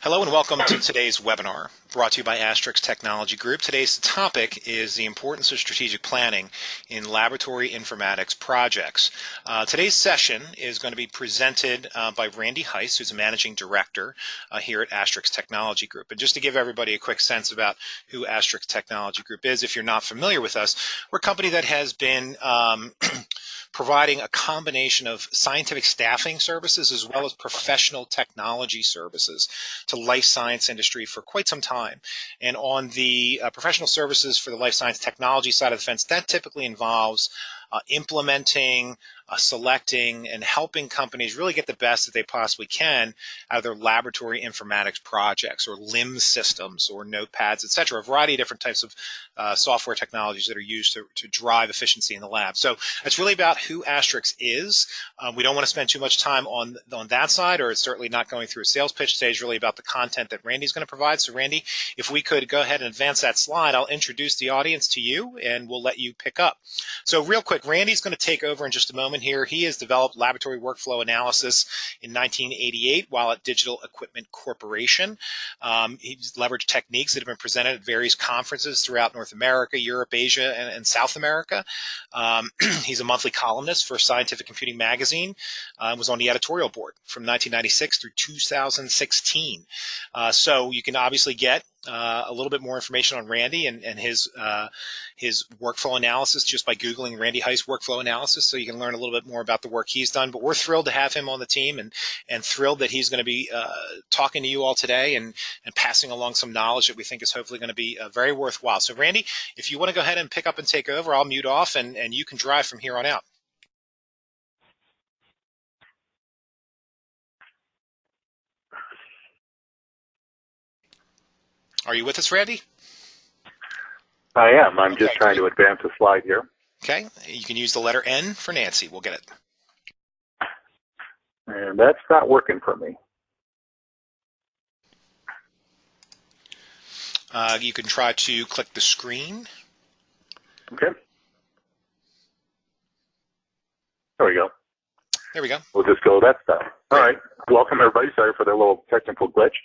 Hello and welcome to today's webinar, brought to you by Astrix Technology Group. Today's topic is the importance of strategic planning in laboratory informatics projects. Today's session is going to be presented by Randy Heiss, who's a managing director here at Astrix Technology Group. And just to give everybody a quick sense about who Astrix Technology Group is, if you're not familiar with us, we're a company that has been providing a combination of scientific staffing services as well as professional technology services to life science industry for quite some time. And on the professional services for the life science technology side of the fence, that typically involves implementing, selecting, and helping companies really get the best that they possibly can out of their laboratory informatics projects or LIMS systems or notepads, et cetera, a variety of different types of software technologies that are used to drive efficiency in the lab. So it's really about who Astrix is. We don't want to spend too much time on that side, or it's certainly not going through a sales pitch stage, really about the content that Randy's going to provide. So Randy, if we could go ahead and advance that slide, I'll introduce the audience to you and we'll let you pick up. So real quick, Randy's going to take over in just a moment here. He has developed laboratory workflow analysis in 1988 while at Digital Equipment Corporation. He's leveraged techniques that have been presented at various conferences throughout North America, Europe, Asia, and South America. He's a monthly columnist for Scientific Computing Magazine, was on the editorial board from 1996 through 2016. So you can obviously get a little bit more information on Randy and his workflow analysis just by Googling Randy Heiss workflow analysis, so you can learn a little bit more about the work he's done. But we're thrilled to have him on the team and thrilled that he's going to be talking to you all today and passing along some knowledge that we think is hopefully going to be very worthwhile. So Randy, if you want to go ahead and pick up and take over, I'll mute off and you can drive from here on out. Are you with us, Randy? I am. I'm just trying to advance a slide here. Okay. You can use the letter N for Nancy. We'll get it. And that's not working for me. You can try to click the screen. Okay. There we go. There we go. We'll just go that stuff. All right. Welcome, everybody. Sorry for the little technical glitch.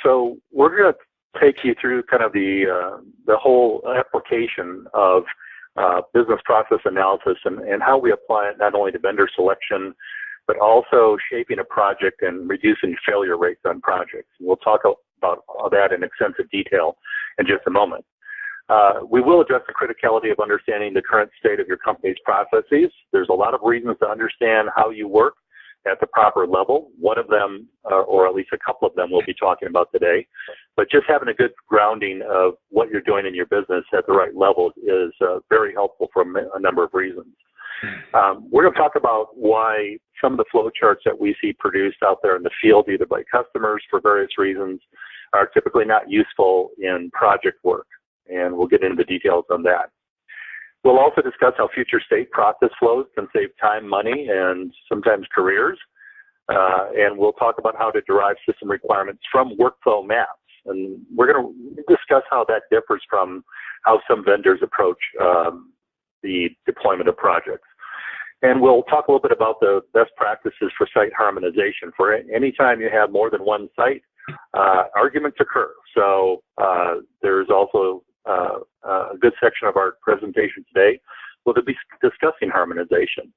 So we're going to take you through kind of the whole application of business process analysis and how we apply it not only to vendor selection, but also shaping a project and reducing failure rates on projects. We'll talk about all that in extensive detail in just a moment. We will address the criticality of understanding the current state of your company's processes. There's a lot of reasons to understand how you work at the proper level. One of them, or at least a couple of them, we'll be talking about today. But just having a good grounding of what you're doing in your business at the right level is very helpful for a number of reasons. We're going to talk about why some of the flow charts that we see produced out there in the field, either by customers for various reasons, are typically not useful in project work. And we'll get into the details on that. We'll also discuss how future state process flows can save time, money, and sometimes careers. And we'll talk about how to derive system requirements from workflow maps. And we're going to discuss how that differs from how some vendors approach the deployment of projects. And we'll talk a little bit about the best practices for site harmonization. For any time you have more than one site, arguments occur. So there's also a good section of our presentation today will be discussing harmonization.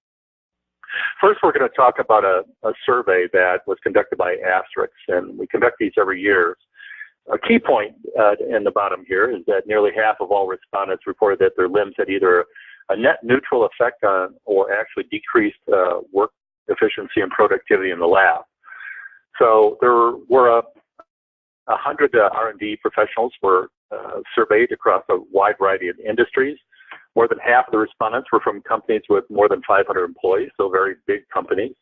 First, we're going to talk about a survey that was conducted by Astrix, and we conduct these every year. A key point in the bottom here is that nearly half of all respondents reported that their LIMS had either a net neutral effect on or actually decreased work efficiency and productivity in the lab. So there were 100 R&D professionals were surveyed across a wide variety of industries. More than half of the respondents were from companies with more than 500 employees, so very big companies.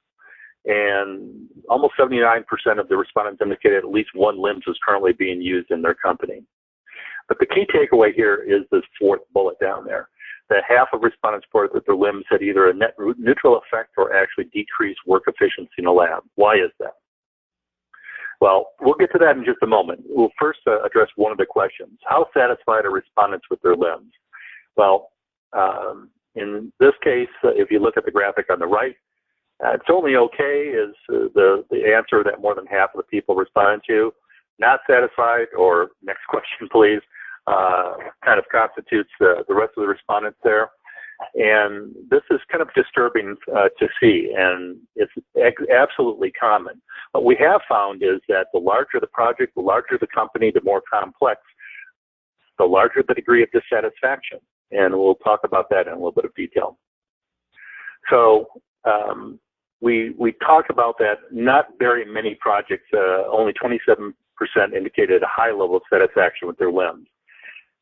And almost 79% of the respondents indicated at least one LIMS is currently being used in their company. But the key takeaway here is this fourth bullet down there, that half of respondents reported that their LIMS had either a net neutral effect or actually decreased work efficiency in the lab. Why is that? Well, we'll get to that in just a moment. We'll first address one of the questions. How satisfied are respondents with their LIMS? Well, in this case, if you look at the graphic on the right, it's only okay is the the answer that more than half of the people responded to, not satisfied, or next question please, kind of constitutes the rest of the respondents there. And this is kind of disturbing to see, and it's absolutely common. What we have found is that the larger the project, the larger the company, the more complex, the larger the degree of dissatisfaction. And we'll talk about that in a little bit of detail. So we talk about that not very many projects, only 27% indicated a high level of satisfaction with their LIMS.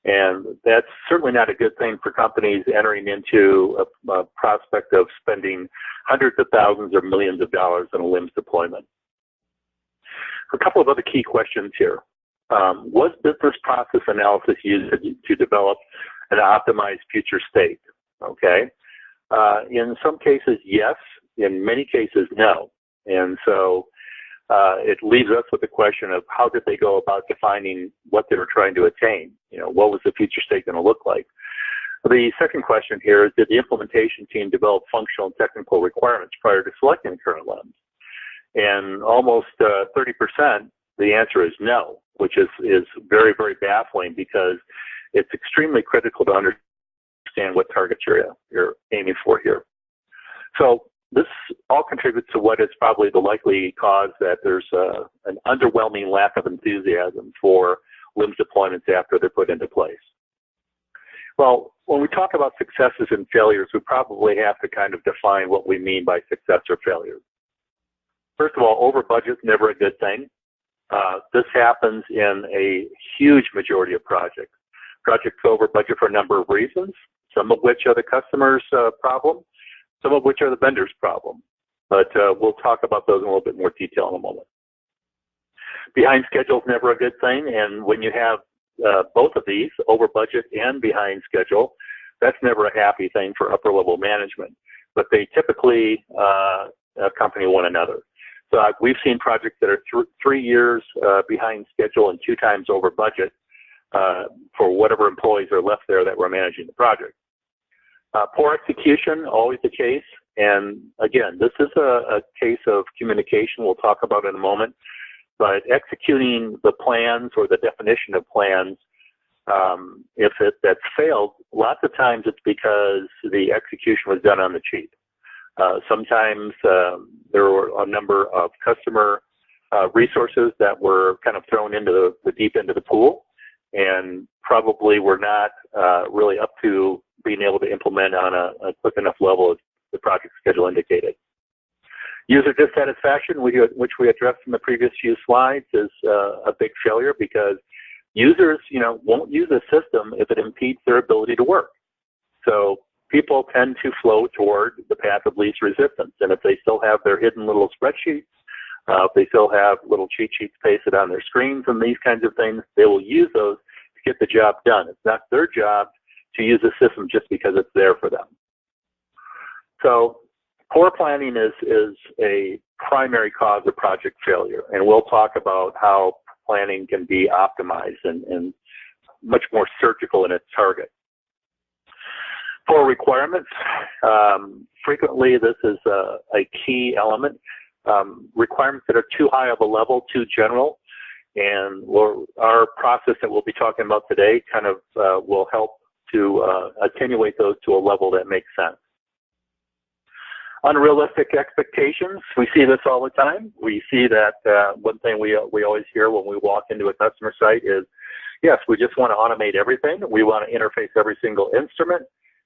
And that's certainly not a good thing for companies entering into a prospect of spending hundreds of thousands or millions of dollars on a LIMS deployment. A couple of other key questions here. Was business process analysis used to develop an optimized future state? Okay. In some cases, yes. In many cases, no. And so it leaves us with the question of how did they go about defining what they were trying to attain? You know, what was the future state going to look like? The second question here is, did the implementation team develop functional and technical requirements prior to selecting current LIMS? And almost 30%, the answer is no, which is very, very baffling, because it's extremely critical to understand what targets you're aiming for here. So this all contributes to what is probably the likely cause that there's an underwhelming lack of enthusiasm for LIMS deployments after they're put into place. Well, when we talk about successes and failures, we probably have to kind of define what we mean by success or failure. First of all, over budget is never a good thing. This happens in a huge majority of projects. Projects go over budget for a number of reasons, some of which are the customer's problem, some of which are the vendor's problem. But we'll talk about those in a little bit more detail in a moment. Behind schedule is never a good thing, and when you have both of these, over budget and behind schedule, that's never a happy thing for upper level management. But they typically accompany one another. So we've seen projects that are 3 years behind schedule and 2 times over budget for whatever employees are left there that were managing the project. Poor execution, always the case. And again, this is a case of communication we'll talk about in a moment. But executing the plans or the definition of plans, if that's failed, lots of times it's because the execution was done on the cheap. Sometimes there were a number of customer resources that were kind of thrown into the deep end of the pool, and probably were not really up to being able to implement on a quick enough level as the project schedule indicated. User dissatisfaction, which we addressed in the previous few slides, is a big failure, because users, won't use a system if it impedes their ability to work. So people tend to flow toward the path of least resistance. And if they still have their hidden little spreadsheets, if they still have little cheat sheets pasted on their screens and these kinds of things, they will use those to get the job done. It's not their job to use the system just because it's there for them. So poor planning is a primary cause of project failure, and we'll talk about how planning can be optimized and much more surgical in its target. Poor requirements, frequently this is a key element. Requirements that are too high of a level, too general, and our process that we'll be talking about today kind of will help to attenuate those to a level that makes sense. Unrealistic expectations, we see this all the time. We see that one thing we always hear when we walk into a customer site is, yes, we just want to automate everything. We want to interface every single instrument,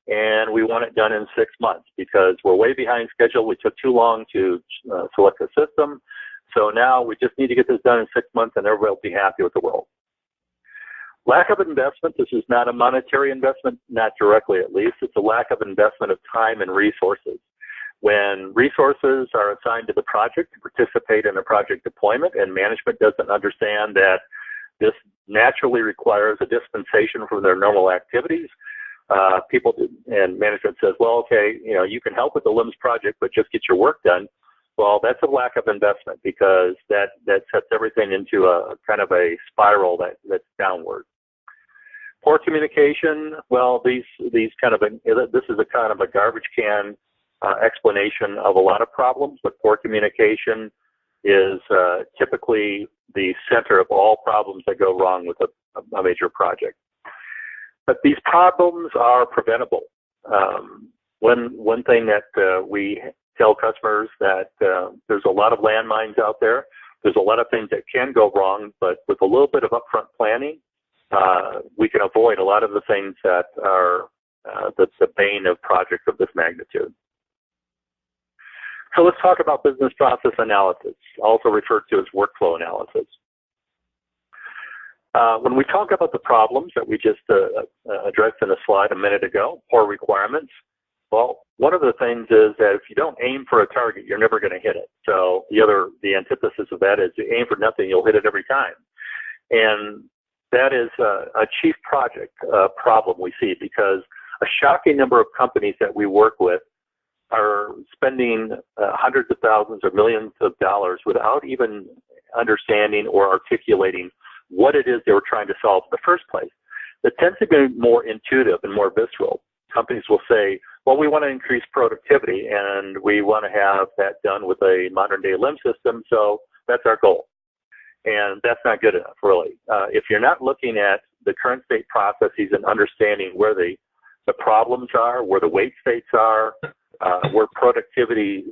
and we want it done in 6 months because we're way behind schedule. We took too long to select a system. So now we just need to get this done in 6 months, and everybody will be happy with the world. Lack of investment, this is not a monetary investment, not directly at least. It's a lack of investment of time and resources. When resources are assigned to the project to participate in a project deployment and management doesn't understand that this naturally requires a dispensation from their normal activities, and management says, well, okay, you can help with the LIMS project, but just get your work done. Well, that's a lack of investment because that sets everything into a kind of a spiral that's downward. Poor communication, well, this is a kind of a garbage can explanation of a lot of problems, but poor communication is typically the center of all problems that go wrong with a major project. But these problems are preventable. One thing that we tell customers that there's a lot of landmines out there. There's a lot of things that can go wrong, but with a little bit of upfront planning, we can avoid a lot of the things that are the bane of projects of this magnitude. So let's talk about business process analysis, also referred to as workflow analysis. When we talk about the problems that we just addressed in a slide a minute ago, or requirements, well, one of the things is that if you don't aim for a target, you're never going to hit it. So the antithesis of that is you aim for nothing, you'll hit it every time. And that is a chief project problem we see, because a shocking number of companies that we work with are spending hundreds of thousands or millions of dollars without even understanding or articulating what it is they were trying to solve in the first place. It tends to be more intuitive and more visceral. Companies will say, well, we want to increase productivity and we want to have that done with a modern day LIMS system, so that's our goal. And that's not good enough, really. If you're not looking at the current state processes and understanding where the problems are, where the wait states are, where productivity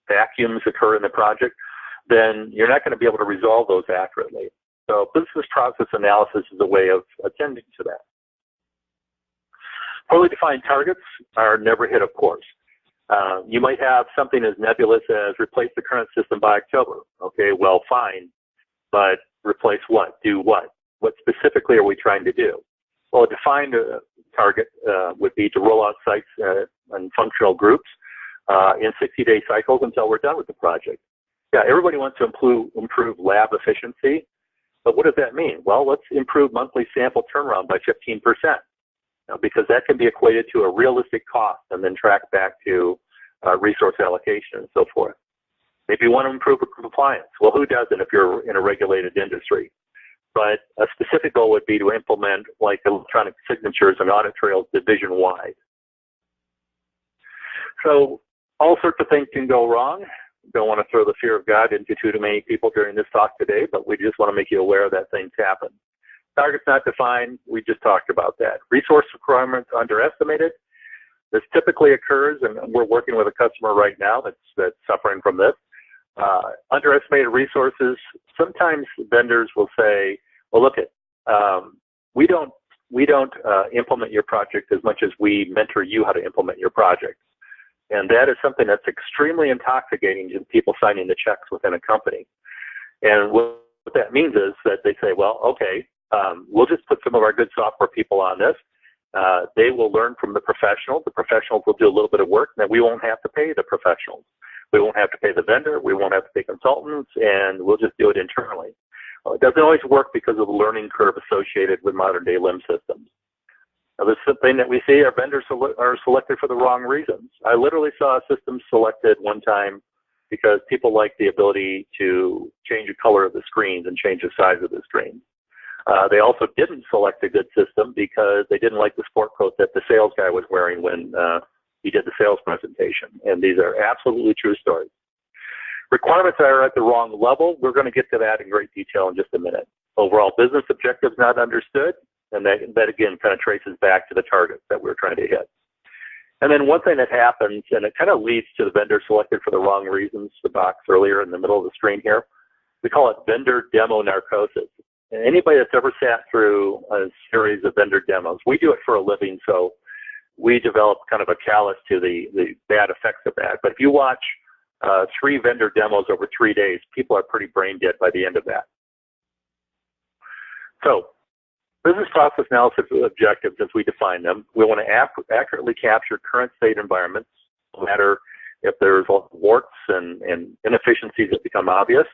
vacuums occur in the project, then you're not going to be able to resolve those accurately. So business process analysis is a way of attending to that. Poorly defined targets are never hit, of course. You might have something as nebulous as replace the current system by October. Okay, well, fine, but replace what? Do what? What specifically are we trying to do? Well, a defined target would be to roll out sites and functional groups in 60-day cycles until we're done with the project. Yeah, everybody wants to improve lab efficiency, but what does that mean? Well, let's improve monthly sample turnaround by 15%, because that can be equated to a realistic cost and then track back to resource allocation and so forth. Maybe you want to improve compliance. Well, who doesn't if you're in a regulated industry? But a specific goal would be to implement like electronic signatures and audit trails division-wide. So all sorts of things can go wrong. Don't want to throw the fear of God into too many people during this talk today, but we just want to make you aware that things happen. Targets not defined, we just talked about that. Resource requirements underestimated. This typically occurs, and we're working with a customer right now that's suffering from this. Underestimated resources. Sometimes vendors will say, well, look, we don't implement your project as much as we mentor you how to implement your project. And that is something that's extremely intoxicating to people signing the checks within a company. And what that means is that they say, well, okay, we'll just put some of our good software people on this. They will learn from the professionals. The professionals will do a little bit of work, and then we won't have to pay the professionals. We won't have to pay the vendor. We won't have to pay consultants, and we'll just do it internally. Well, it doesn't always work because of the learning curve associated with modern-day LIMS systems. Now, this is something that we see. Our vendors are selected for the wrong reasons. I literally saw a system selected one time because people like the ability to change the color of the screens and change the size of the screen. They also didn't select a good system because they didn't like the sport coat that the sales guy was wearing when he did the sales presentation. And these are absolutely true stories. Requirements are at the wrong level. We're going to get to that in great detail in just a minute. Overall business objectives not understood, and that again kind of traces back to the targets that we're trying to hit. And then one thing that happens, and it kind of leads to the vendor selected for the wrong reasons, the box earlier in the middle of the screen here, we call it vendor demo narcosis. And anybody that's ever sat through a series of vendor demos, we do it for a living, so we develop kind of a callus to the bad effects of that. But if you watch 3 vendor demos over 3 days, people are pretty brain dead by the end of that. So business process analysis objectives, as we define them, we want to accurately capture current state environments, no matter if there's warts and inefficiencies that become obvious.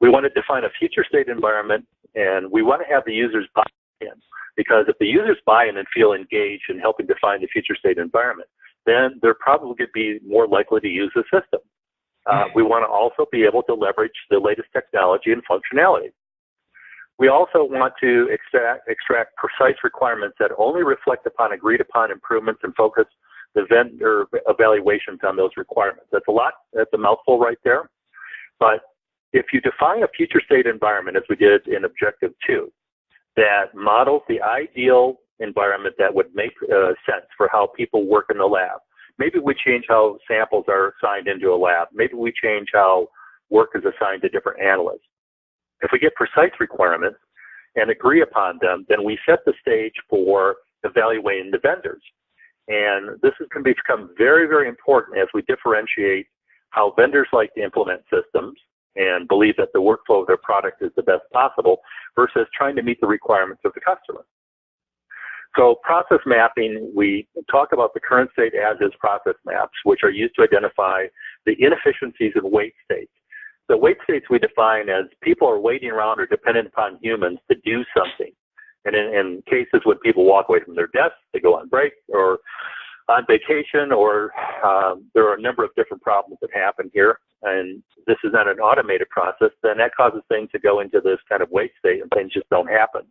We want to define a future state environment, and we want to have the users buy in. Because if the users buy in and feel engaged in helping define the future state environment, then they're probably going to be more likely to use the system. We want to also be able to leverage the latest technology and functionality. We also want to extract precise requirements that only reflect upon agreed upon improvements and focus the vendor evaluations on those requirements. That's a lot. That's a mouthful right there. But if you define a future state environment, as we did in Objective 2, that models the ideal environment that would make sense for how people work in the lab. Maybe we change how samples are assigned into a lab. Maybe we change how work is assigned to different analysts. If we get precise requirements and agree upon them, then we set the stage for evaluating the vendors. And this is going to become very, very important as we differentiate how vendors like to implement systems and believe that the workflow of their product is the best possible versus trying to meet the requirements of the customer. So process mapping, we talk about the current state as-is process maps, which are used to identify the inefficiencies in wait states. The wait states we define as people are waiting around or dependent upon humans to do something. And in cases when people walk away from their desks, they go on break or on vacation, or there are a number of different problems that happen here, and this is not an automated process, then that causes things to go into this kind of wait state and things just don't happen.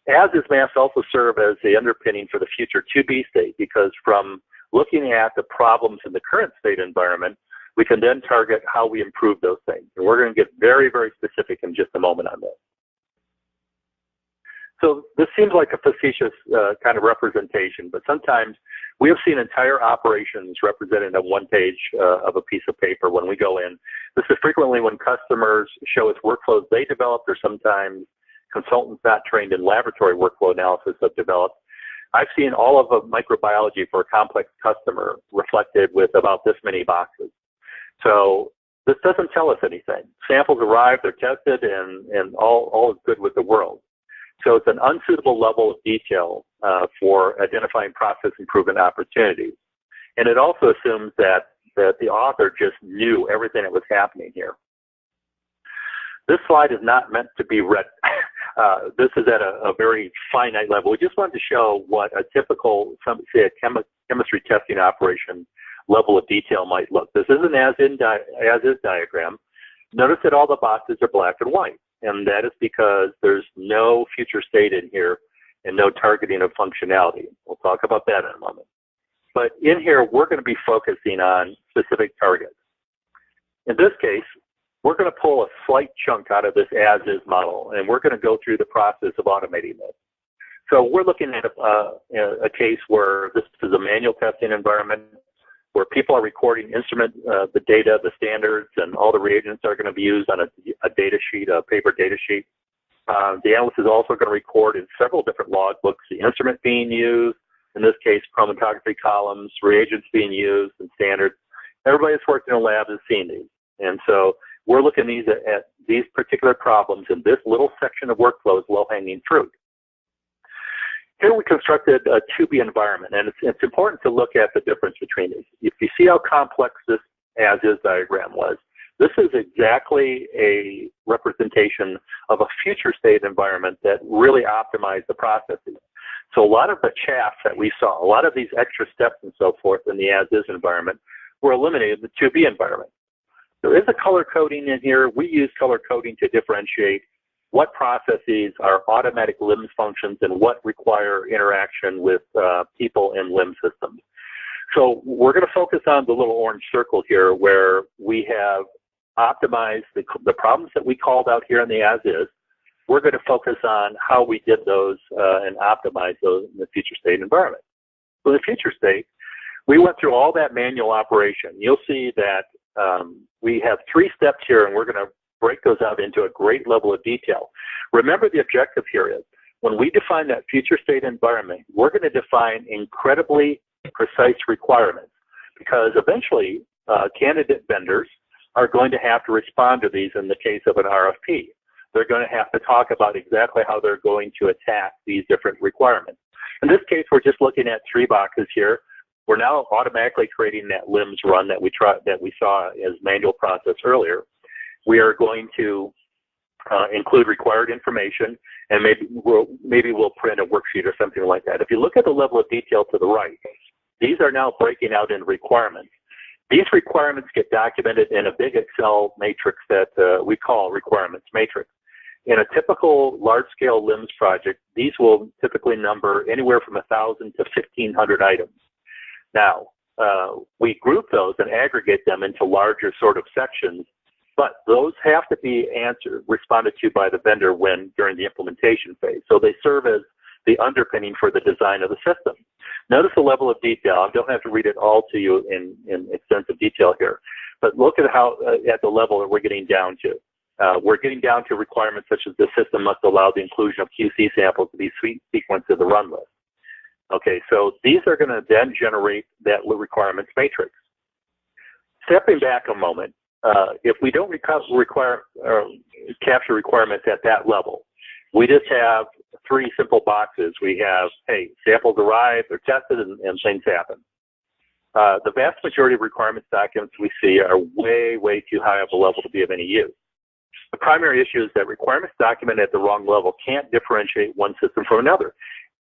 As-is maps also serve as the underpinning for the future to-be state, because from looking at the problems in the current state environment, we can then target how we improve those things. And we're going to get very, very specific in just a moment on this. So this seems like a facetious kind of representation, but sometimes we have seen entire operations represented on one page of a piece of paper when we go in. This is frequently when customers show us workflows they developed, or sometimes consultants not trained in laboratory workflow analysis have developed. I've seen all of the microbiology for a complex customer reflected with about this many boxes. So this doesn't tell us anything. Samples arrive, they're tested, and all is good with the world. So it's an unsuitable level of detail for identifying process improvement opportunities. And it also assumes that the author just knew everything that was happening here. This slide is not meant to be read. This is at a very finite level. We just wanted to show what a typical, say, a chemistry testing operation level of detail might look. This is an as-is diagram. Notice that all the boxes are black and white. And that is because there's no future state in here and no targeting of functionality. We'll talk about that in a moment. But in here, we're going to be focusing on specific targets. In this case, we're going to pull a slight chunk out of this as-is model, and we're going to go through the process of automating this. So we're looking at a case where this is a manual testing environment, where people are recording the data, the standards, and all the reagents are going to be used on a data sheet, a paper data sheet. The analyst is also going to record in several different log books the instrument being used, in this case, chromatography columns, reagents being used, and standards. Everybody that's worked in a lab has seen these. And so we're looking at these particular problems in this little section of workflow as low-hanging fruit. Here we constructed a to-be environment, and it's important to look at the difference between these. If you see how complex this as-is diagram was, this is exactly a representation of a future state environment that really optimized the processes. So a lot of the chaff that we saw, a lot of these extra steps and so forth in the as-is environment were eliminated in the to-be environment. There is a color coding in here. We use color coding to differentiate what processes are automatic LIMS functions and what require interaction with people in LIMS systems. So we're going to focus on the little orange circle here where we have optimized the problems that we called out here in the as-is. We're going to focus on how we did those and optimize those in the future state environment. So in the future state, we went through all that manual operation. You'll see that we have 3 steps here, and we're going to break those out into a great level of detail. Remember, the objective here is when we define that future state environment, we're going to define incredibly precise requirements, because eventually candidate vendors are going to have to respond to these in the case of an RFP. They're going to have to talk about exactly how they're going to attack these different requirements. In this case, we're just looking at 3 boxes here. We're now automatically creating that LIMS run that we saw as manual process earlier. We are going to include required information, and maybe we'll print a worksheet or something like that. If you look at the level of detail to the right, these are now breaking out in requirements. These requirements get documented in a big Excel matrix that we call requirements matrix. In a typical large-scale LIMS project, these will typically number anywhere from 1,000 to 1,500 items. Now, we group those and aggregate them into larger sort of sections, But those have to be responded to by the vendor during the implementation phase. So they serve as the underpinning for the design of the system. Notice the level of detail. I don't have to read it all to you in extensive detail here, but look at at the level that we're getting down to. We're getting down to requirements such as the system must allow the inclusion of QC samples to be sequenced to the run list. Okay, so these are going to then generate that requirements matrix. Stepping back a moment, if we don't capture requirements at that level, we just have three simple boxes. We have, hey, samples arrive, they're tested, and things happen. The vast majority of requirements documents we see are way, way too high of a level to be of any use. The primary issue is that requirements documented at the wrong level can't differentiate one system from another.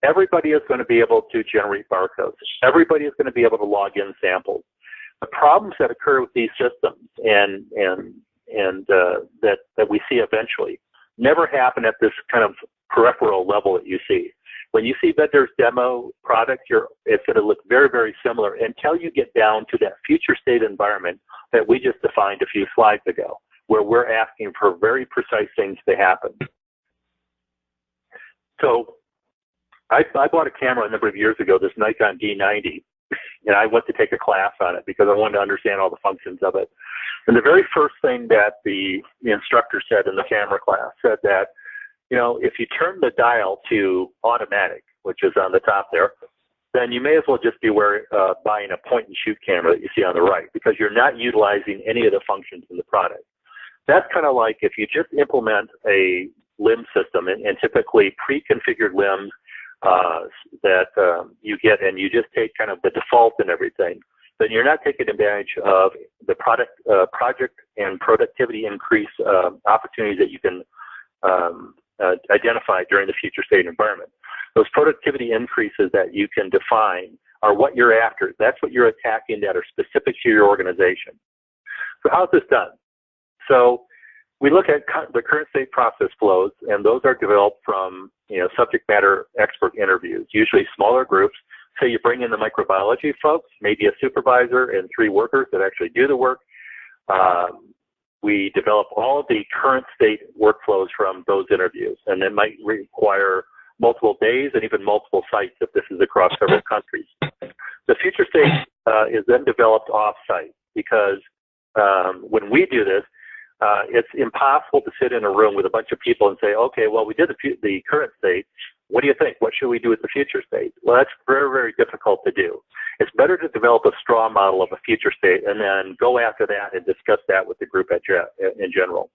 Everybody is going to be able to generate barcodes. Everybody is going to be able to log in samples. The problems that occur with these systems that we see eventually never happen at this kind of peripheral level that you see. When you see vendors demo products, it's going to look very, very similar until you get down to that future state environment that we just defined a few slides ago, where we're asking for very precise things to happen. So I bought a camera a number of years ago, this Nikon D90, and I went to take a class on it because I wanted to understand all the functions of it. And the very first thing that the instructor said in the camera class said that, if you turn the dial to automatic, which is on the top there, then you may as well just be buying a point-and-shoot camera that you see on the right, because you're not utilizing any of the functions in the product. That's kind of like if you just implement a limb system and typically pre-configured limbs that you get, and you just take kind of the default and everything, then you're not taking advantage of the project and productivity increase opportunities that you can identify during the future state environment. Those productivity increases that you can define are what you're after. That's what you're attacking that are specific to your organization. So how's this done? So we look at the current state process flows, and those are developed from subject matter expert interviews, usually smaller groups. So you bring in the microbiology folks, maybe a supervisor and 3 workers that actually do the work. We develop all of the current state workflows from those interviews, and it might require multiple days and even multiple sites if this is across several countries. The future state is then developed off-site, because when we do this, it's impossible to sit in a room with a bunch of people and say, okay, well, we did the current state. What do you think? What should we do with the future state? Well, that's very, very difficult to do. It's better to develop a straw model of a future state and then go after that and discuss that with the group in general.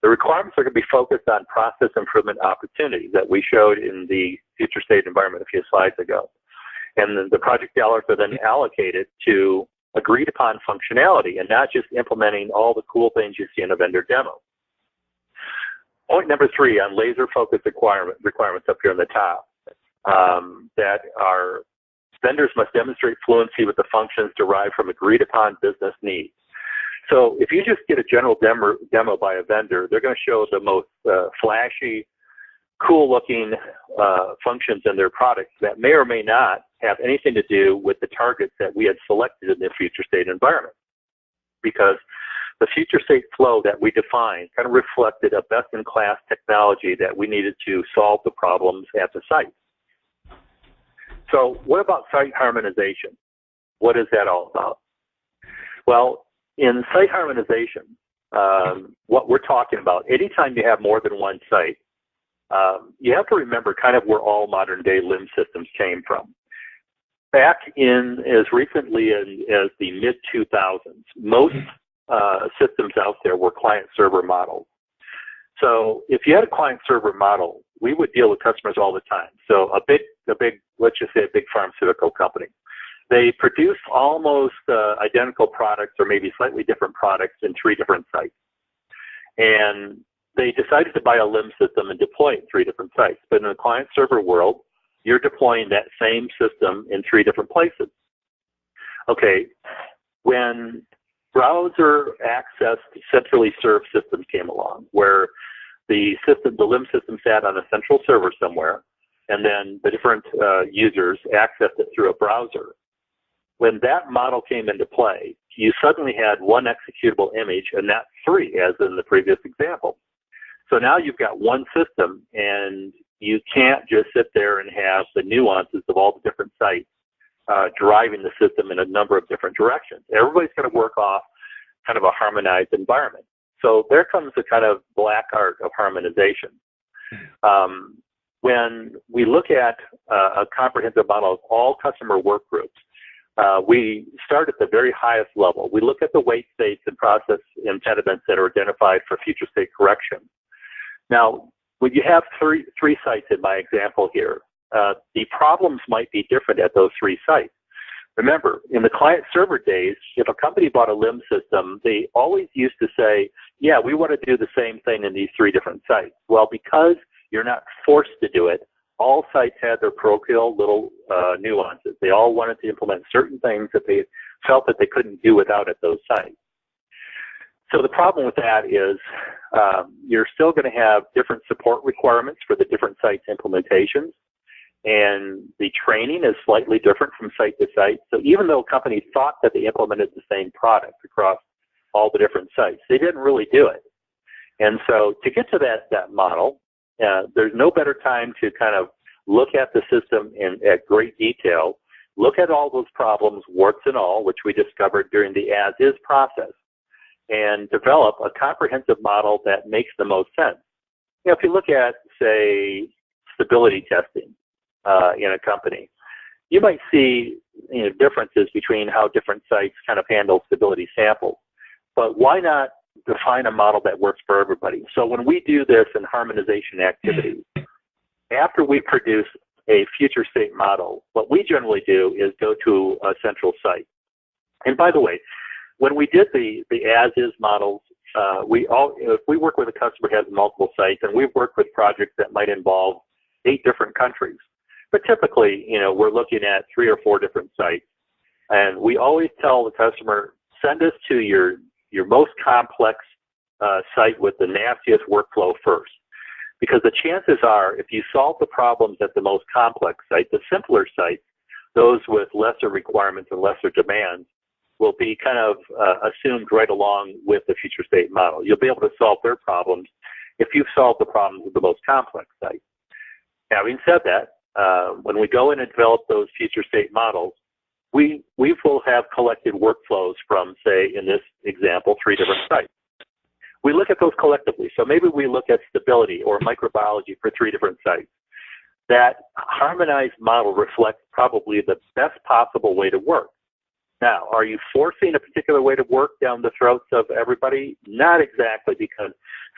The requirements are going to be focused on process improvement opportunities that we showed in the future state environment a few slides ago. And then the project dollars are then allocated to agreed upon functionality and not just implementing all the cool things you see in a vendor demo. Point number 3 on laser focused requirements up here on the top, that our vendors must demonstrate fluency with the functions derived from agreed upon business needs. So if you just get a general demo by a vendor, they're going to show the most flashy, cool looking functions in their products that may or may not have anything to do with the targets that we had selected in the future state environment. Because the future state flow that we defined kind of reflected a best-in-class technology that we needed to solve the problems at the site. So what about site harmonization? What is that all about? Well, in site harmonization, what we're talking about, anytime you have more than one site, you have to remember kind of where all modern-day limb systems came from. Back in as recently as the mid-2000s, most systems out there were client-server models. So if you had a client-server model, we would deal with customers all the time. So a big, let's just say a big pharmaceutical company. They produced almost identical products or maybe slightly different products in 3 different sites. And they decided to buy a limb system and deploy it in 3 different sites. But in the client-server world, you're deploying that same system in 3 different places. Okay, when browser accessed centrally served systems came along, where the limb system sat on a central server somewhere, and then the different users accessed it through a browser. When that model came into play, you suddenly had one executable image and not three, as in the previous example. So now you've got one system, and you can't just sit there and have the nuances of all the different sites driving the system in a number of different directions. Everybody's going to work off kind of a harmonized environment. So there comes the kind of black art of harmonization. When we look at a comprehensive model of all customer work groups, we start at the very highest level. We look at the wait states and process impediments that are identified for future state correction. Now, when you have three sites in my example here, the problems might be different at those three sites. Remember, in the client-server days, if a company bought a LIMS system, they always used to say, yeah, we want to do the same thing in these three different sites. Well, because you're not forced to do it, all sites had their parochial little nuances. They all wanted to implement certain things that they felt that they couldn't do without at those sites. So the problem with that is you're still going to have different support requirements for the different sites' implementations, and the training is slightly different from site to site. So even though companies thought that they implemented the same product across all the different sites, they didn't really do it. And so to get to that model, there's no better time to kind of look at the system at great detail, look at all those problems, warts and all, which we discovered during the as-is process, and develop a comprehensive model that makes the most sense. You know, if you look at, say, stability testing in a company, you might see differences between how different sites kind of handle stability samples. But why not define a model that works for everybody? So when we do this in harmonization activities, after we produce a future state model, what we generally do is go to a central site. And by the way, when we did the as-is models, if we work with a customer who has multiple sites, and we've worked with projects that might involve 8 different countries, but typically, we're looking at 3 or 4 different sites, and we always tell the customer, send us to your most complex site with the nastiest workflow first. Because the chances are, if you solve the problems at the most complex site, the simpler sites, those with lesser requirements and lesser demands, will be kind of assumed right along with the future state model. You'll be able to solve their problems if you've solved the problems of the most complex site. Having said that, when we go in and develop those future state models, we will have collected workflows from, say, in this example, 3 different sites. We look at those collectively. So maybe we look at stability or microbiology for 3 different sites. That harmonized model reflects probably the best possible way to work. Now, are you forcing a particular way to work down the throats of everybody? Not exactly, because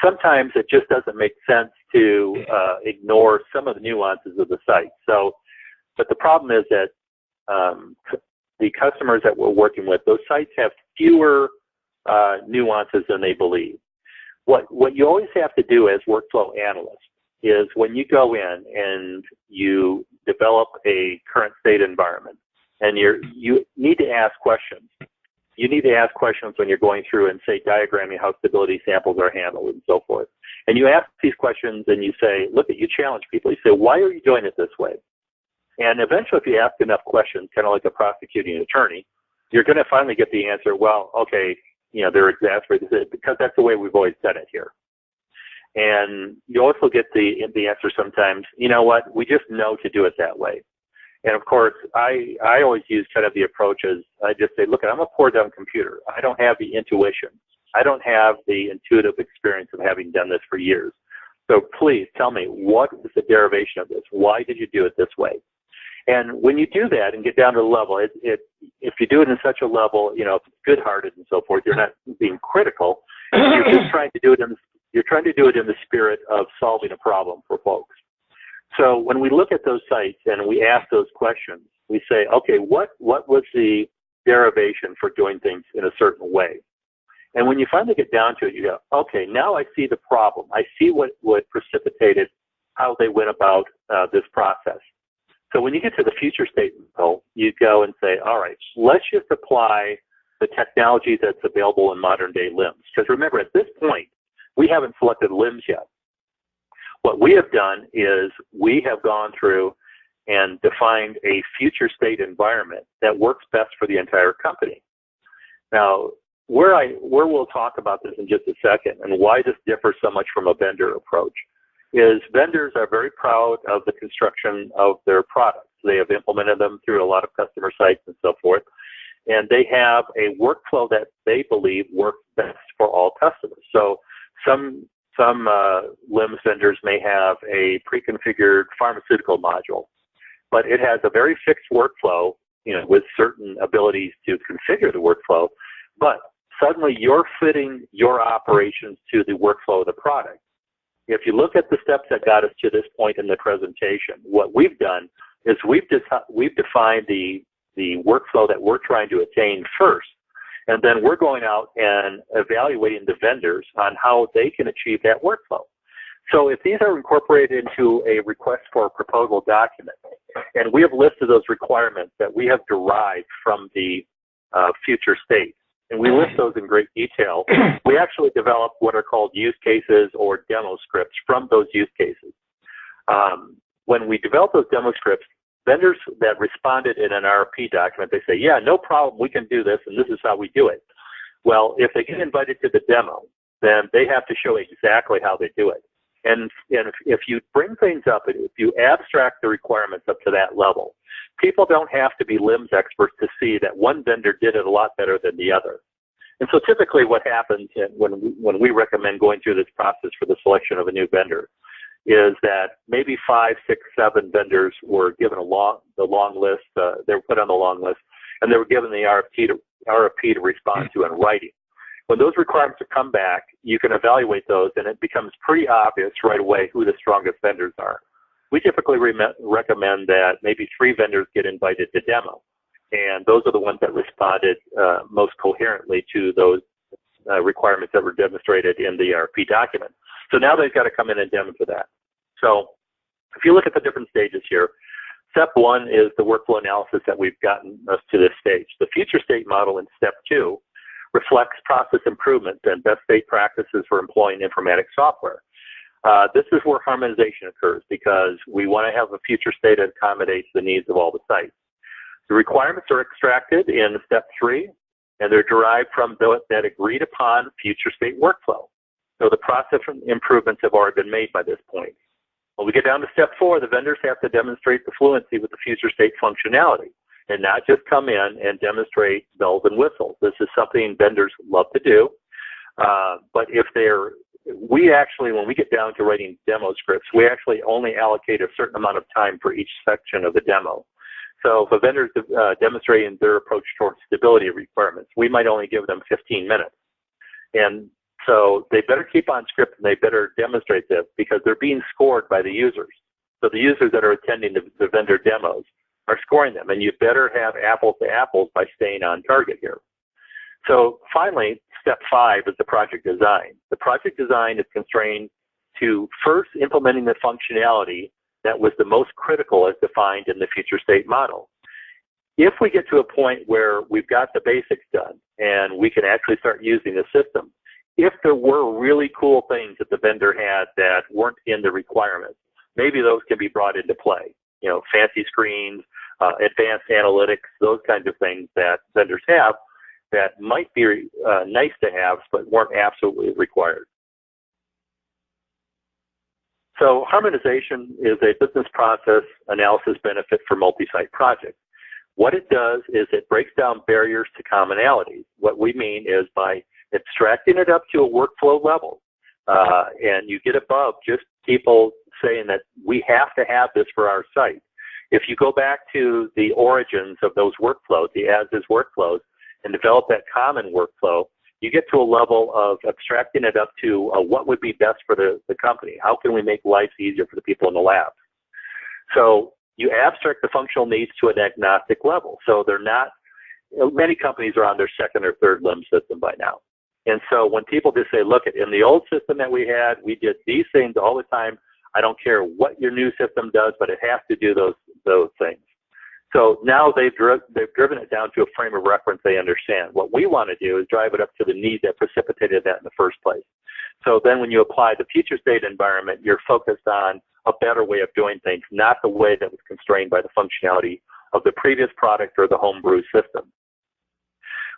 sometimes it just doesn't make sense to ignore some of the nuances of the site. So, but the problem is that the customers that we're working with, those sites have fewer nuances than they believe. What you always have to do as workflow analyst is when you go in and you develop a current state environment, and you need to ask questions. You need to ask questions when you're going through and, say, diagramming how stability samples are handled and so forth. And you ask these questions and you say, look, you challenge people. You say, why are you doing it this way? And eventually, if you ask enough questions, kind of like a prosecuting attorney, you're going to finally get the answer, well, okay, they're exasperated because that's the way we've always done it here. And you also get the answer sometimes, you know what, we just know to do it that way. And of course, I always use kind of the approach as I just say, look, I'm a poor dumb computer. I don't have the intuition. I don't have the intuitive experience of having done this for years. So please tell me, what is the derivation of this? Why did you do it this way? And when you do that and get down to the level, if you do it in such a level, if it's good-hearted and so forth, you're not being critical. You're just trying to do it in the spirit of solving a problem for folks. So when we look at those sites and we ask those questions, we say, okay, what was the derivation for doing things in a certain way? And when you finally get down to it, you go, okay, now I see the problem. I see what precipitated how they went about this process. So when you get to the future state model, you go and say, all right, let's just apply the technology that's available in modern day LIMS. Because remember, at this point, we haven't selected LIMS yet. What we have done is we have gone through and defined a future state environment that works best for the entire company. Now, where we'll talk about this in just a second and why this differs so much from a vendor approach is vendors are very proud of the construction of their products. They have implemented them through a lot of customer sites and so forth, and they have a workflow that they believe works best for all customers. So some LIMS vendors may have a pre-configured pharmaceutical module, but it has a very fixed workflow, with certain abilities to configure the workflow, but suddenly you're fitting your operations to the workflow of the product. If you look at the steps that got us to this point in the presentation, what we've done is we've defined the workflow that we're trying to attain first, and then we're going out and evaluating the vendors on how they can achieve that workflow. So if these are incorporated into a request for a proposal document, and we have listed those requirements that we have derived from the future state, and we list those in great detail, we actually develop what are called use cases or demo scripts from those use cases. When we develop those demo scripts, vendors that responded in an RFP document, they say, yeah, no problem, we can do this, and this is how we do it. Well, if they get invited to the demo, then they have to show exactly how they do it. And if you bring things up, if you abstract the requirements up to that level, people don't have to be LIMS experts to see that one vendor did it a lot better than the other. And so typically what happens when we recommend going through this process for the selection of a new vendor is that maybe 5, 6, 7 vendors were given the long list, they were put on the long list, and they were given the RFP to respond to in writing. When those requirements come back, you can evaluate those, and it becomes pretty obvious right away who the strongest vendors are. We typically recommend that maybe 3 vendors get invited to demo, and those are the ones that responded most coherently to those requirements that were demonstrated in the RFP document. So now they've got to come in and demonstrate that. So if you look at the different stages here, step 1 is the workflow analysis that we've gotten us to this stage. The future state model in step 2 reflects process improvements and best state practices for employing informatics software. This is where harmonization occurs because we want to have a future state that accommodates the needs of all the sites. The requirements are extracted in step 3, and they're derived from that agreed upon future state workflow. So the process improvements have already been made by this point. When we get down to step 4, the vendors have to demonstrate the fluency with the future state functionality and not just come in and demonstrate bells and whistles. This is something vendors love to do, but we actually, when we get down to writing demo scripts, we actually only allocate a certain amount of time for each section of the demo. So if a vendor is demonstrating their approach towards stability requirements, we might only give them 15 minutes. And so they better keep on script and they better demonstrate this because they're being scored by the users. So the users that are attending the vendor demos are scoring them, and you better have apples to apples by staying on target here. So finally, step 5 is the project design. The project design is constrained to first implementing the functionality that was the most critical as defined in the future state model. If we get to a point where we've got the basics done and we can actually start using the system, if there were really cool things that the vendor had that weren't in the requirements, maybe those can be brought into play. Fancy screens, advanced analytics, those kinds of things that vendors have that might be nice to have, but weren't absolutely required. So harmonization is a business process analysis benefit for multi-site projects. What it does is it breaks down barriers to commonality. What we mean is by abstracting it up to a workflow level, and you get above just people saying that we have to have this for our site. If you go back to the origins of those workflows, the as-is workflows, and develop that common workflow, you get to a level of abstracting it up to what would be best for the company. How can we make life easier for the people in the lab? So you abstract the functional needs to an agnostic level. So they're not, many companies are on their 2nd or 3rd LIMS system by now. And so when people just say, look, in the old system that we had, we did these things all the time. I don't care what your new system does, but it has to do those things. So now they've driven it down to a frame of reference they understand. What we want to do is drive it up to the need that precipitated that in the first place. So then when you apply the future state environment, you're focused on a better way of doing things, not the way that was constrained by the functionality of the previous product or the homebrew system.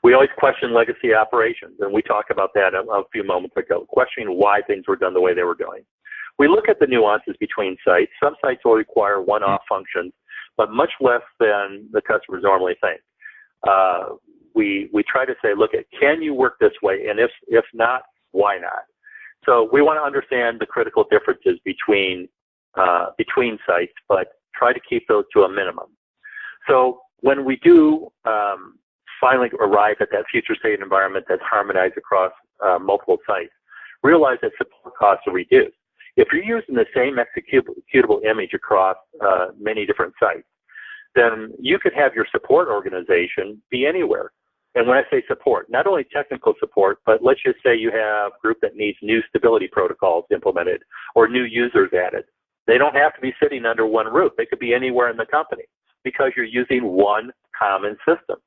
We always question legacy operations, and we talked about that a few moments ago, questioning why things were done the way they were going. We look at the nuances between sites. Some sites will require one-off functions, but much less than the customers normally think. We try to say, look, can you work this way? And if not, why not? So we want to understand the critical differences between sites, but try to keep those to a minimum. So when we do finally arrive at that future state environment that's harmonized across multiple sites, realize that support costs are reduced. If you're using the same executable image across many different sites, then you could have your support organization be anywhere. And when I say support, not only technical support, but let's just say you have a group that needs new stability protocols implemented or new users added. They don't have to be sitting under one roof. They could be anywhere in the company because you're using one common system.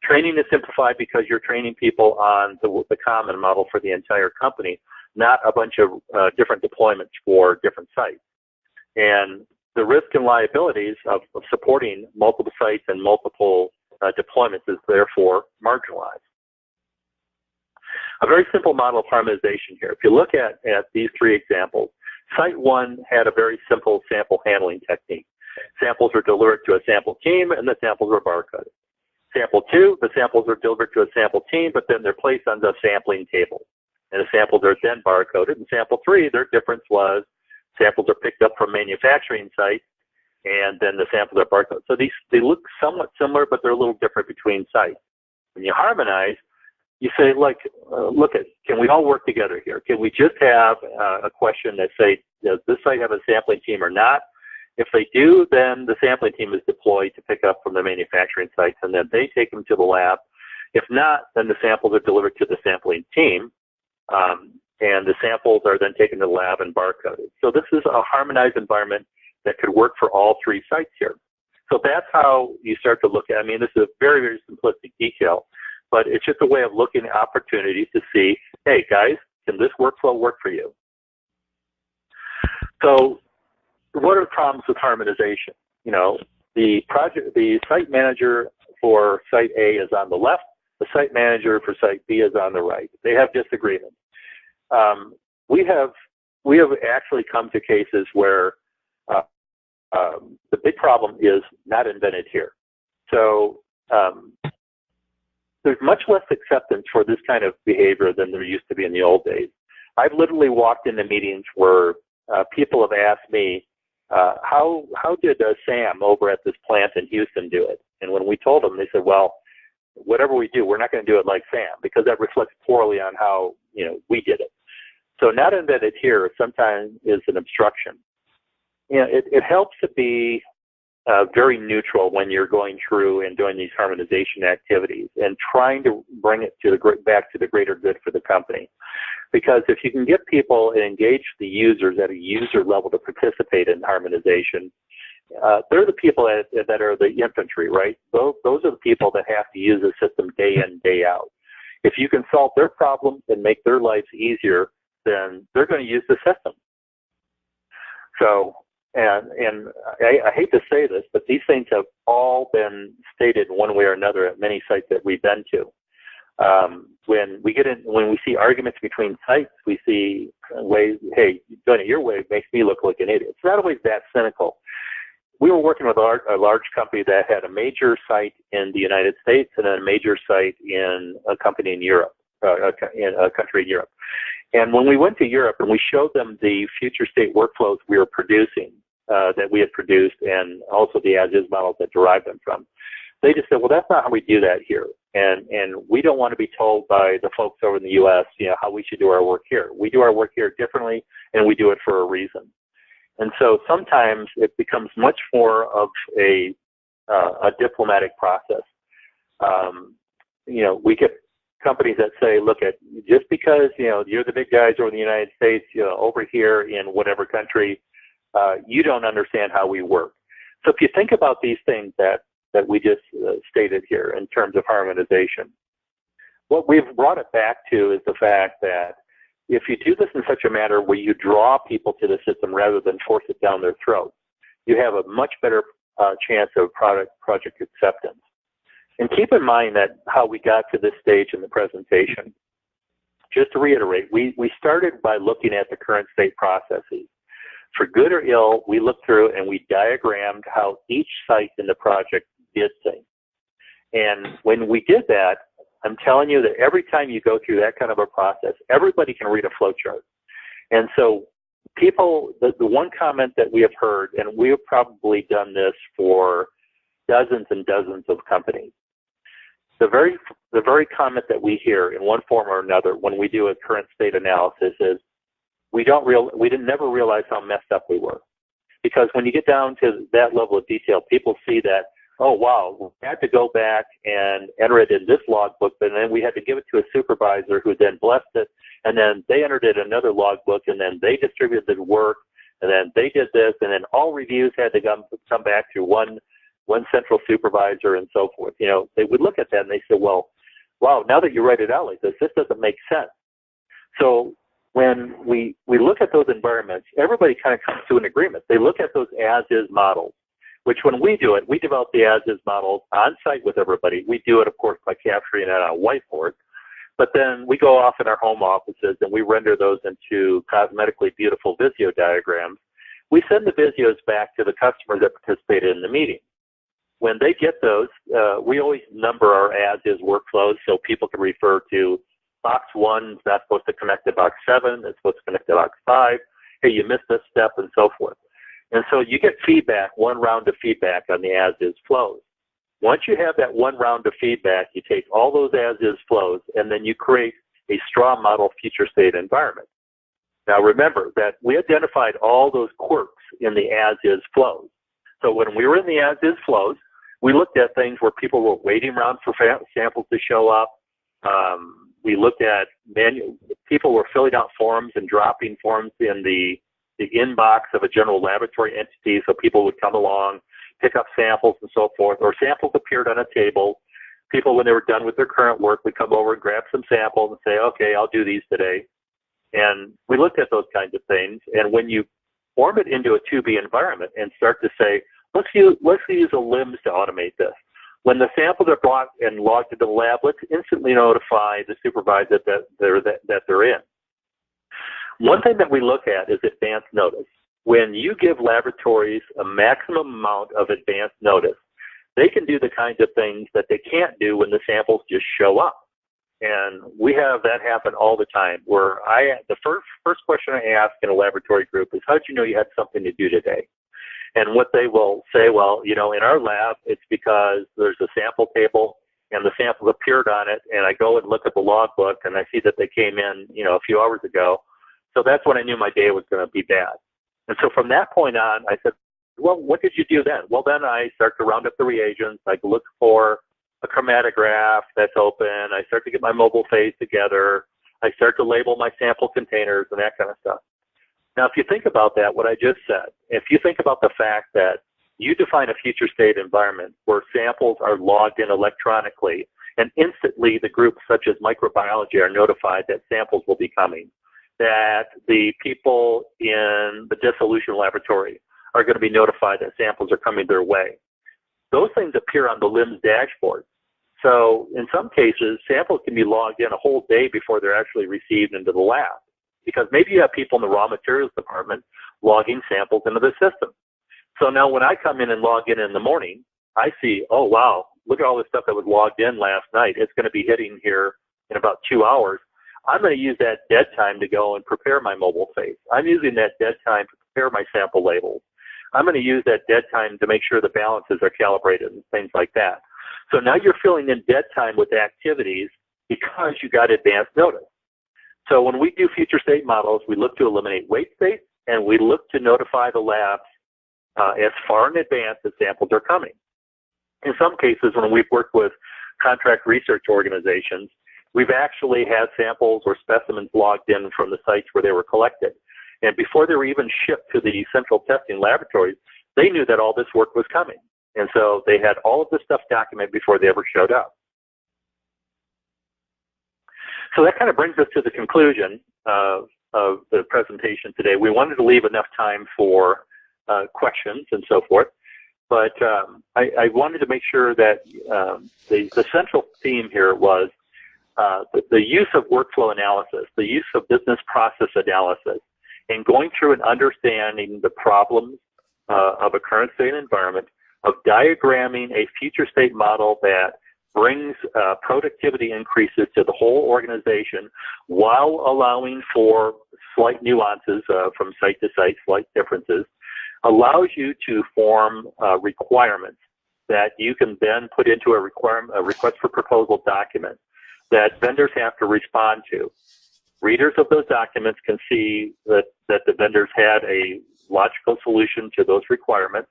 Training is simplified because you're training people on the common model for the entire company, not a bunch of different deployments for different sites. And the risk and liabilities of supporting multiple sites and multiple deployments is therefore marginalized. A very simple model of harmonization here. If you look at these three examples, Site 1 had a very simple sample handling technique. Samples are delivered to a sample team, and the samples are barcoded. Sample 2, the samples are delivered to a sample team, but then they're placed on the sampling table. And the samples are then barcoded. In sample 3, their difference was samples are picked up from manufacturing sites, and then the samples are barcoded. So they look somewhat similar, but they're a little different between sites. When you harmonize, you say, look, can we all work together here? Can we just have a question that say, does this site have a sampling team or not? If they do, then the sampling team is deployed to pick up from the manufacturing sites, and then they take them to the lab. If not, then the samples are delivered to the sampling team, and the samples are then taken to the lab and barcoded. So this is a harmonized environment that could work for all three sites here. So that's how you start to look at it. I mean, this is a very, very simplistic detail, but it's just a way of looking at opportunities to see, hey, guys, can this workflow work for you? So what are the problems with harmonization? You know, the site manager for site A is on the left, the site manager for site B is on the right. They have disagreements. We have actually come to cases where the big problem is not invented here. So there's much less acceptance for this kind of behavior than there used to be in the old days. I've literally walked into meetings where people have asked me, how did Sam over at this plant in Houston do it? And when we told them, they said, well, whatever we do, we're not going to do it like Sam because that reflects poorly on how we did it. So not invented here sometimes is an obstruction. It helps to be very neutral when you're going through and doing these harmonization activities and trying to bring it to back to the greater good for the company. Because if you can get people and engage the users at a user level to participate in harmonization, they're the people that are the infantry, right? Those are the people that have to use the system day in, day out. If you can solve their problems and make their lives easier, then they're going to use the system. So, and I hate to say this, but these things have all been stated one way or another at many sites that we've been to. When we see arguments between sites, we see ways, hey, doing it your way makes me look like an idiot. It's not always that cynical. We were working with a large company that had a major site in the United States and a major site in a company in Europe, in a country in Europe. And when we went to Europe and we showed them the future state workflows we were producing, that we had produced, and also the as-is models that derived them from, they just said, well, that's not how we do that here. And we don't want to be told by the folks over in the U.S., how we should do our work here. We do our work here differently, and we do it for a reason. And so sometimes it becomes much more of a diplomatic process. We get companies that say, look, just because you're the big guys over in the United States, over here in whatever country, you don't understand how we work. So if you think about these things that we just stated here in terms of harmonization, what we've brought it back to is the fact that if you do this in such a manner where you draw people to the system rather than force it down their throat, you have a much better chance of project acceptance. And keep in mind that how we got to this stage in the presentation. Just to reiterate, we started by looking at the current state processes. For good or ill, we looked through and we diagrammed how each site in the project did things. And when we did that, I'm telling you that every time you go through that kind of a process, everybody can read a flow chart. And so people, the one comment that we have heard, and we have probably done this for dozens and dozens of companies, the very comment that we hear in one form or another when we do a current state analysis is, we didn't never realize how messed up we were. Because when you get down to that level of detail, people see that, oh wow, we had to go back and enter it in this logbook, and then we had to give it to a supervisor who then blessed it, and then they entered it in another logbook, and then they distributed the work, and then they did this, and then all reviews had to come back through one central supervisor and so forth. You know, they would look at that and they say, well, wow, now that you write it out like this doesn't make sense. So when we look at those environments, everybody kind of comes to an agreement. They look at those as-is models, which when we do it, we develop the as-is models on site with everybody. We do it, of course, by capturing it on a whiteboard. But then we go off in our home offices and we render those into cosmetically beautiful Visio diagrams. We send the Visios back to the customers that participated in the meeting. When they get those, we always number our as-is workflows so people can refer to box 1 is not supposed to connect to box 7, it's supposed to connect to box 5. Hey, you missed this step, and so forth. And so you get feedback, one round of feedback on the as-is flows. Once you have that one round of feedback, you take all those as-is flows, and then you create a straw model future state environment. Now remember that we identified all those quirks in the as-is flows. So when we were in the as-is flows, we looked at things where people were waiting around for samples to show up. We looked at people were filling out forms and dropping forms in the inbox of a general laboratory entity, so people would come along, pick up samples and so forth, or samples appeared on a table. People, when they were done with their current work, would come over and grab some samples and say, okay, I'll do these today. And we looked at those kinds of things, and when you form it into a 2B environment and start to say, let's use a LIMS to automate this. When the samples are brought and logged into the lab, let's instantly notify the supervisor that they're in. One thing that we look at is advance notice. When you give laboratories a maximum amount of advance notice, they can do the kinds of things that they can't do when the samples just show up. And we have that happen all the time, where the first question I ask in a laboratory group is, how did you know you had something to do today? And what they will say, well, you know, in our lab, it's because there's a sample table and the samples appeared on it, and I go and look at the logbook and I see that they came in, you know, a few hours ago. So that's when I knew my day was going to be bad. And so from that point on, I said, well, what did you do then? Well, then I start to round up the reagents. I look for a chromatograph that's open. I start to get my mobile phase together. I start to label my sample containers and that kind of stuff. Now, if you think about that, what I just said, if you think about the fact that you define a future state environment where samples are logged in electronically, and instantly the groups such as microbiology are notified that samples will be coming, that the people in the dissolution laboratory are going to be notified that samples are coming their way. Those things appear on the LIMS dashboard. So in some cases, samples can be logged in a whole day before they're actually received into the lab, because maybe you have people in the raw materials department logging samples into the system. So now when I come in and log in the morning, I see, oh wow, look at all this stuff that was logged in last night. It's going to be hitting here in about 2 hours. I'm going to use that dead time to go and prepare my mobile phase. I'm using that dead time to prepare my sample labels. I'm going to use that dead time to make sure the balances are calibrated and things like that. So now you're filling in dead time with activities because you got advance notice. So when we do future state models, we look to eliminate wait states, and we look to notify the labs as far in advance as samples are coming. In some cases, when we've worked with contract research organizations, we've actually had samples or specimens logged in from the sites where they were collected. And before they were even shipped to the central testing laboratories, they knew that all this work was coming. And so they had all of this stuff documented before they ever showed up. So that kind of brings us to the conclusion of the presentation today. We wanted to leave enough time for questions and so forth. But I wanted to make sure that the central theme here was the use of workflow analysis, the use of business process analysis, and going through and understanding the problems of a current state environment, of diagramming a future state model that brings productivity increases to the whole organization while allowing for slight nuances from site to site, slight differences, allows you to form requirements that you can then put into a request for proposal document that vendors have to respond to. Readers of those documents can see that the vendors had a logical solution to those requirements.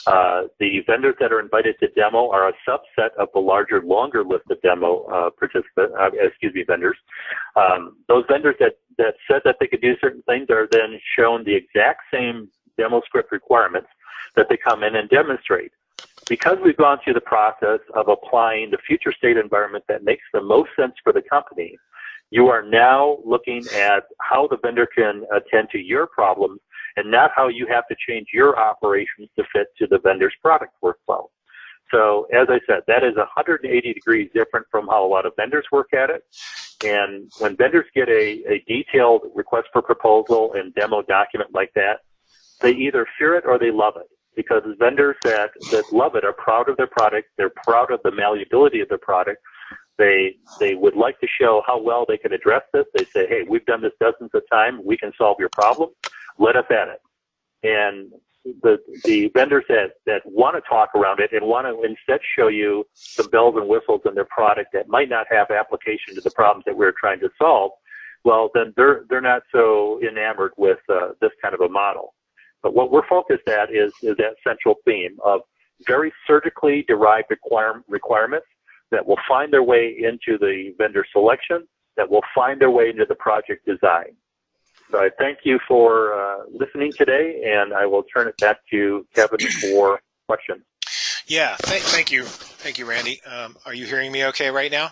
The vendors that are invited to demo are a subset of the larger, longer list of demo vendors. Those vendors that said that they could do certain things are then shown the exact same demo script requirements that they come in and demonstrate. Because we've gone through the process of applying the future state environment that makes the most sense for the company, you are now looking at how the vendor can attend to your problems and not how you have to change your operations to fit to the vendor's product workflow. So as I said, that is 180 degrees different from how a lot of vendors work at it. And when vendors get a detailed request for proposal and demo document like that, they either fear it or they love it. Because vendors that love it are proud of their product, they're proud of the malleability of their product, they would like to show how well they can address this. They say, hey, we've done this dozens of times, we can solve your problem, let us at it. And the vendors that want to talk around it and want to instead show you some bells and whistles in their product that might not have application to the problems that we're trying to solve, well, then they're not so enamored with this kind of a model. But what we're focused at is that central theme of very surgically derived requirements that will find their way into the vendor selection, that will find their way into the project design. So I thank you for listening today, and I will turn it back to Kevin for questions. Yeah, thank you. Thank you, Randy. Are you hearing me okay right now?